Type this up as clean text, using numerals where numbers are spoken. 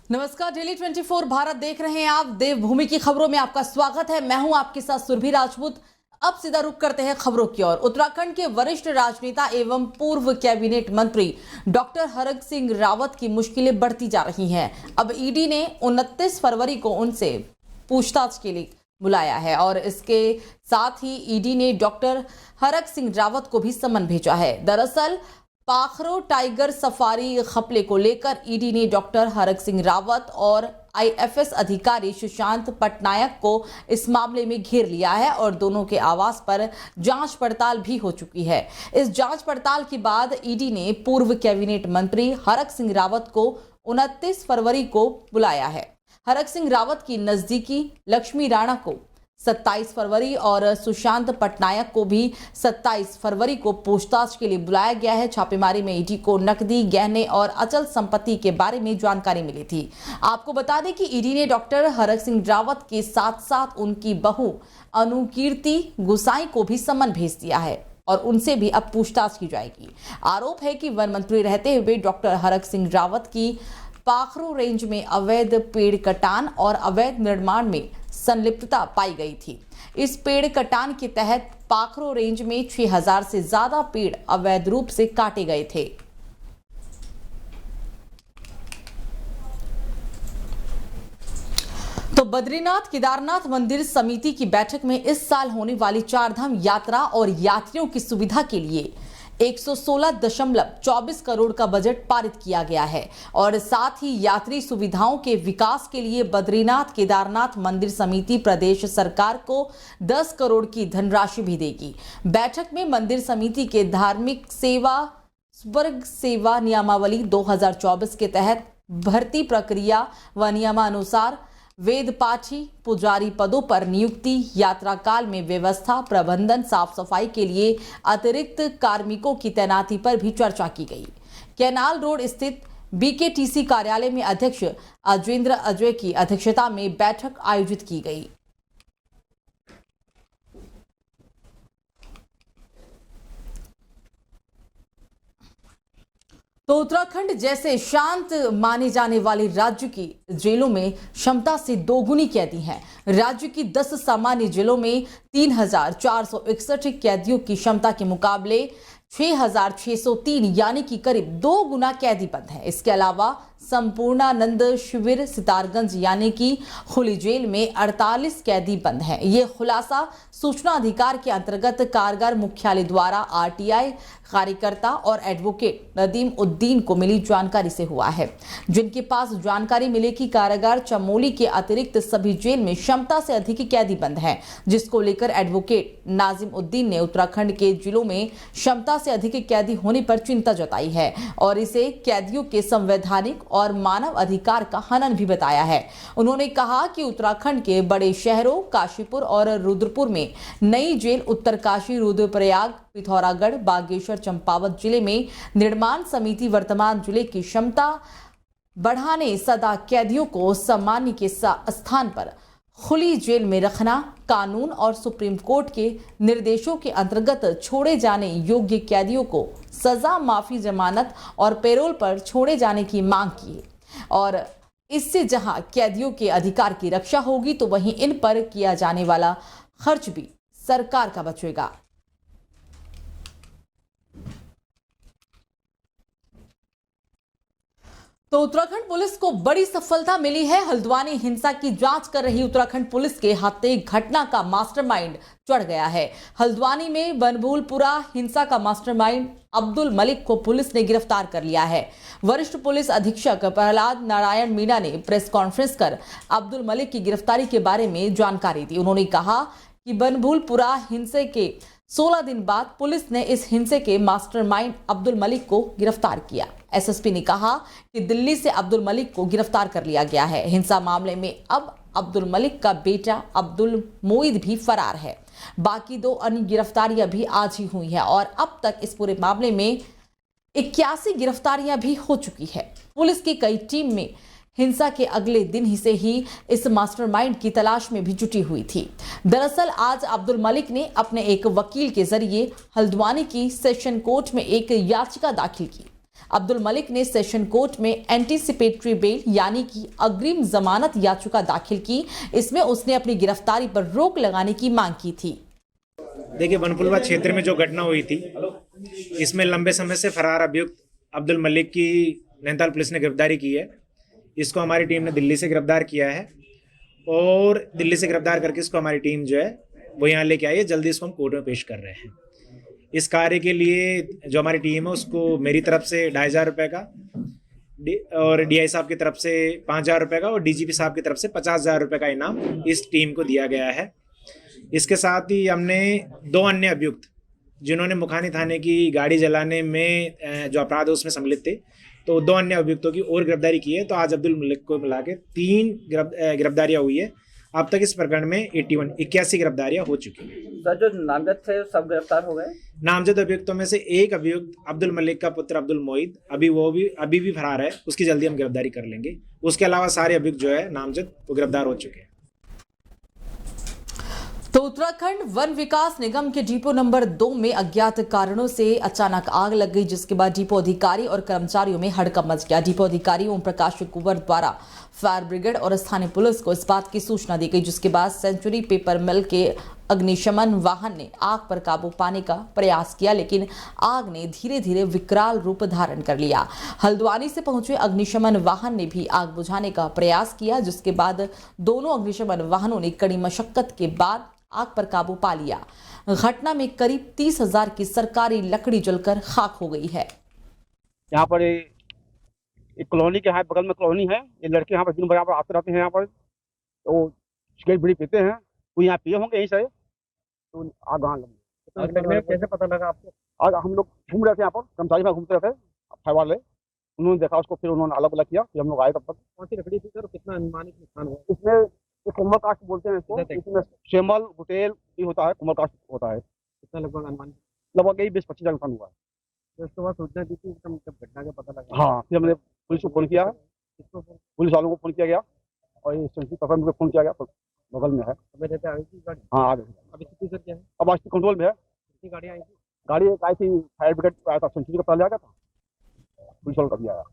नमस्कार, डेली 24 भारत देख रहे हैं आप। देवभूमि की खबरों में आपका स्वागत है। मैं हूं आपके साथ सुरभि राजपूत। अब सीधा रुख करते हैं खबरों की ओर। उत्तराखंड के वरिष्ठ राजनेता एवं पूर्व कैबिनेट मंत्री डॉक्टर हरक सिंह रावत की मुश्किलें बढ़ती जा रही हैं। अब ईडी ने 29 फरवरी को उनसे पूछताछ के लिए बुलाया है और इसके साथ ही ईडी ने डॉक्टर हरक सिंह रावत को भी समन भेजा है। दरअसल पाखरो टाइगर सफारी घपले को लेकर ईडी ने डॉक्टर हरक सिंह रावत और आईएफएस अधिकारी सुशांत पटनायक को इस मामले में घेर लिया है और दोनों के आवास पर जांच पड़ताल भी हो चुकी है। इस जांच पड़ताल के बाद ईडी ने पूर्व कैबिनेट मंत्री हरक सिंह रावत को 29 फरवरी को बुलाया है। हरक सिंह रावत की नजदीकी लक्ष्मी राणा को 27 फरवरी और सुशांत पटनायक को भी 27 फरवरी को पूछताछ के लिए बुलाया गया है। छापेमारी में ईडी को नकदी, गहने और अचल संपत्ति के बारे में जानकारी मिली थी। आपको बता दें कि ईडी ने डॉक्टर हरक सिंह रावत के साथ साथ उनकी बहू अनुकीर्ति गुसाई को भी समन भेज दिया है और उनसे भी अब पूछताछ की जाएगी। आरोप है कि वन मंत्री रहते हुए डॉक्टर हरक सिंह रावत की पाखरो रेंज में अवैध पेड़ कटान और अवैध निर्माण में संलिप्तता पाई गई थी। इस पेड़ कटान के तहत पाखरो रेंज में 6000 से ज्यादा पेड़ अवैध रूप से काटे गए थे। तो बद्रीनाथ केदारनाथ मंदिर समिति की बैठक में इस साल होने वाली चारधाम यात्रा और यात्रियों की सुविधा के लिए 116.24 करोड़ का बजट पारित किया गया है और साथ ही यात्री सुविधाओं के विकास के लिए बद्रीनाथ केदारनाथ मंदिर समिति प्रदेश सरकार को 10 करोड़ की धनराशि भी देगी। बैठक में मंदिर समिति के धार्मिक सेवा स्वर्ग सेवा नियमावली 2024 के तहत भर्ती प्रक्रिया व नियमानुसार वेद पाठी पुजारी पदों पर नियुक्ति, यात्रा काल में व्यवस्था प्रबंधन, साफ सफाई के लिए अतिरिक्त कार्मिकों की तैनाती पर भी चर्चा की गई। कैनाल रोड स्थित बीकेटीसी कार्यालय में अध्यक्ष अजेंद्र अजय की अध्यक्षता में बैठक आयोजित की गई। तो उत्तराखंड जैसे शांत माने जाने वाले राज्य की जेलों में क्षमता से दोगुनी कैदी हैं। राज्य की 10 सामान्य जेलों में 3461 कैदियों की क्षमता के मुकाबले 6603 यानी कि करीब 2 गुना कैदी बंद हैं। इसके अलावा संपूर्णानंद शिविर सितारगंज यानी कि खुली जेल में 48 कैदी बंद हैं। ये खुलासा सूचना अधिकार के अंतर्गत कारगर मुख्यालय द्वारा आरटीआई कार्यकर्ता और एडवोकेट नदीम उद्दीन को मिली जानकारी से हुआ है, जिनके पास जानकारी मिले कि कारागार चमोली के अतिरिक्त सभी जेल में क्षमता से अधिक कैदी बंद हैं, जिसको लेकर एडवोकेट नाजिम उद्दीन ने उत्तराखंड के जिलों में क्षमता से अधिक कैदी होने पर चिंता जताई है और इसे कैदियों के संवैधानिक और मानव अधिकार का हनन भी बताया है। उन्होंने कहा कि उत्तराखंड के बड़े शहरों काशीपुर और रुद्रपुर में नई जेल उत्तरकाशी, रुद्रप्रयाग, पिथौरागढ़, बागेश्वर, चंपावत जिले में निर्माण समिति वर्तमान जिले की क्षमता बढ़ाने सदा कैदियों को सामान्य के स्थान पर खुली जेल में रखना, कानून और सुप्रीम कोर्ट के निर्देशों के अंतर्गत छोड़े जाने योग्य कैदियों को सजा माफी, जमानत और पैरोल पर छोड़े जाने की मांग की और इससे जहां कैदियों के अधिकार की रक्षा होगी तो वहीं इन पर किया जाने वाला खर्च भी सरकार का बचेगा। तो उत्तराखंड पुलिस को बड़ी सफलता मिली है। हल्द्वानी हिंसा की जांच कर रही उत्तराखंड पुलिस के हाथे घटना का मास्टरमाइंड चढ़ गया है। हल्द्वानी में बनभूलपुरा हिंसा का मास्टरमाइंड अब्दुल मलिक को पुलिस ने गिरफ्तार कर लिया है। वरिष्ठ पुलिस अधीक्षक प्रहलाद नारायण मीणा ने प्रेस कॉन्फ्रेंस कर अब्दुल मलिक की गिरफ्तारी के बारे में जानकारी दी। उन्होंने कहा कि बनभूलपुरा हिंसा के 16 दिन बाद पुलिस ने इस हिंसे के मास्टरमाइंड अब्दुल मलिक को गिरफ्तार किया। एसएसपी ने कहा कि दिल्ली से अब्दुल मलिक को गिरफ्तार कर लिया गया है। हिंसा मामले में अब अब्दुल मलिक का बेटा अब्दुल मोईद भी फरार है। बाकी 2 अन्य गिरफ्तारियां भी आज ही हुई हैं और अब तक इस पूरे मामले में 81 गिरफ्तारियां भी हो चुकी है। पुलिस की कई टीम में हिंसा के अगले दिन ही से ही इस मास्टरमाइंड की तलाश में भी जुटी हुई थी। दरअसल आज अब्दुल मलिक ने अपने एक वकील के जरिए हल्द्वानी की सेशन कोर्ट में एक याचिका दाखिल की। अब्दुल मलिक ने सेशन कोर्ट में एंटीसिपेटरी बेल यानी कि अग्रिम जमानत याचिका दाखिल की। इसमें उसने अपनी गिरफ्तारी पर रोक लगाने की मांग की थी। देखिए, बनपुलवा क्षेत्र में जो घटना हुई थी, इसमें लंबे समय से फरार अभियुक्त अब्दुल मलिक की नैनीताल पुलिस ने गिरफ्तारी की है। इसको हमारी टीम ने दिल्ली से गिरफ्तार किया है और दिल्ली से गिरफ्तार करके इसको हमारी टीम जो है वो यहाँ लेके आई है। जल्दी इसको हम कोर्ट में पेश कर रहे हैं। इस कार्य के लिए जो हमारी टीम है उसको मेरी तरफ से 2,500 रुपये का और डीआई साहब की तरफ से 5,000 रुपये का और डीजीपी साहब की तरफ से 50,000 रुपये का इनाम इस टीम को दिया गया है। इसके साथ ही हमने 2 अन्य अभियुक्त जिन्होंने मुखानी थाने की गाड़ी जलाने में जो अपराध है उसमें सम्मिलित थे, तो 2 अन्य अभियुक्तों की और गिरफ्तारी की है। तो आज अब्दुल मलिक को मिला के 3 गिरफ्तारियां हुई है। अब तक इस प्रकरण में 81 गिरफ्तारियां हो चुकी हैं। सर, जो नामजद थे सब गिरफ्तार हो गए। नामजद अभियुक्तों में से एक अभियुक्त अब्दुल मलिक का पुत्र अब्दुल मोईद अभी भी फरार है। उसकी जल्दी हम गिरफ्तारी कर लेंगे। उसके अलावा सारे अभियुक्त जो है नामजद वो गिरफ्तार हो चुके हैं। तो उत्तराखंड वन विकास निगम के डिपो नंबर 2 में अज्ञात कारणों से अचानक आग लग गई, जिसके बाद डिपो अधिकारी और कर्मचारियों में हड़कंप मच गया। डिपो अधिकारी ओम प्रकाश कुंवर द्वारा फायर ब्रिगेड और स्थानीय पुलिस को इस बात की सूचना दी गई, जिसके बाद सेंचुरी पेपर मिल के अग्निशमन वाहन ने आग पर काबू पाने का प्रयास किया, लेकिन आग ने धीरे धीरे विकराल रूप धारण कर लिया। हल्द्वानी से पहुंचे अग्निशमन वाहन ने भी आग बुझाने का प्रयास किया, जिसके बाद दोनों अग्निशमन वाहनों ने कड़ी मशक्कत के बाद आग पर काबू पा लिया। घटना में करीब 30,000 की सरकारी लकड़ी जलकर खाक हो गई है। यहाँ पर एक कॉलोनी के बगल में कॉलोनी है। ये लड़के यहाँ पर दिन भर आते रहते हैं। यहाँ पर तो सिगरेट बीड़ी पीते हैं। वो यहाँ पिए होंगे यहीं से, तो आग वहाँ लगी। कैसे पता लगा आपको? आज हम लोग घूम रहे थे, यहाँ पर कर्मचारी में घूमते रहते फायर वाले, उन्होंने देखा उसको, फिर उन्होंने अलग अलग किया, फिर हम लोग आए। तब तक कौन सी लकड़ी थी सर? कितना अनुमानित नुकसान हुआ? इसमें कोमल कास्ट बोलते हैं इसको। इसमें शेमल गुटेल भी होता है, कोमल कास्ट होता है। कितना लगभग अनुमानित? लगभग यही 20-25 हजार नुकसान हुआ है। उसके बाद सूचना दी थी जब घटना का पता लगा? हाँ, फिर हमने पुलिस को फोन किया है। पुलिस वालों को फोन किया गया और ये सेंट्रल पकड़ में फोन किया गया, तो बगल में है। अभी रहते आई थी गाड़ी? हाँ, आ गई। अभी स्थिति सर क्या है? अब आज कंट्रोल में है। कितनी गाड़ी आई थी? गाड़ी एक आई थी, फायर ब्रिगेड आया था, सेंचुरी का पहले आ गया था, पुलिस वालों का भी आया।